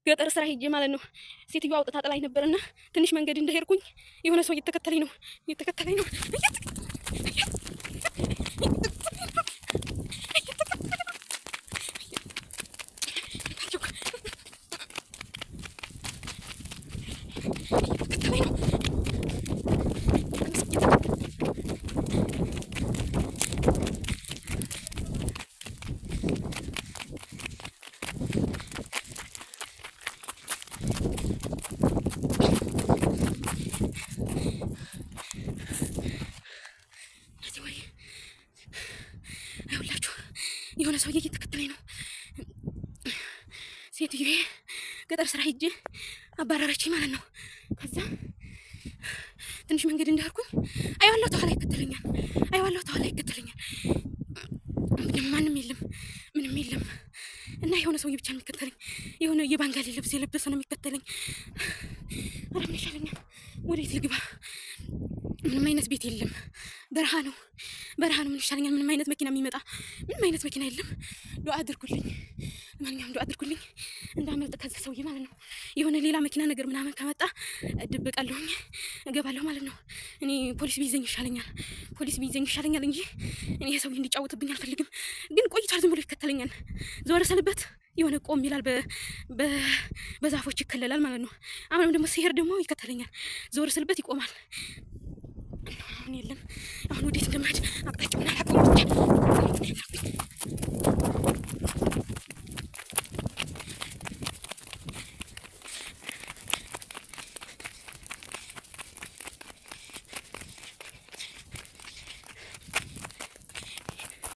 ገጠር ስራ ሄጄ ማለት ነው። ሴትዮዋ አውጥታ ጥላኝ ነበርና ትንሽ መንገድ እንደሄድኩኝ የሆነ ሰው እየተከተለኝ ነው እየተከተለኝ ነው። የሆነ ሰውዬ እየተከተለኝ ነው። ሴትዮዬ ገጠር ስራ ሄጄ አባረረችኝ ማለት ነው። ከዛ ትንሽ መንገድ እንዳልኩኝ አይዋለሁ ተኋላ ይከተለኛል፣ አይዋለሁ ተኋላ ይከተለኛል። ማንም የለም፣ ምንም የለም። እና የሆነ ሰውዬ ብቻ የሚከተለኝ የሆነ የባንጋሊ ልብስ የለበሰ ነው የሚከተለኝ። ኧረ ምን ይሻለኛል? ወዴት ልግባ? ምንም አይነት ቤት የለም። በረሃ ነው፣ በረሃ ነው። ምን ይሻለኛል? ምንም አይነት መኪና የሚመጣ ምንም አይነት መኪና የለም። ዱአ አድርጉልኝ፣ ማንኛውም ዱአ አድርጉልኝ እንዳመልጥ ከዚህ ሰውዬ ማለት ነው። የሆነ ሌላ መኪና ነገር ምናምን ከመጣ እደብቃለሁኝ፣ እገባለሁ ማለት ነው። እኔ ፖሊስ ቢይዘኝ ይሻለኛል፣ ፖሊስ ቢይዘኝ ይሻለኛል እንጂ እኔ ይሄ ሰውዬ እንዲጫወትብኝ አልፈልግም። ግን ቆይቷል፣ ዝም ብሎ ይከተለኛል። ዘወር ስልበት የሆነ ቆም ይላል፣ በዛፎች ይከለላል ማለት ነው። አሁንም ደግሞ ሲሄድ ደግሞ ይከተለኛል፣ ዘወር ስልበት ይቆማል። አሁን የለም። አሁን ወዴት እንደምሄድ አቅጣጫውን አላውቅም።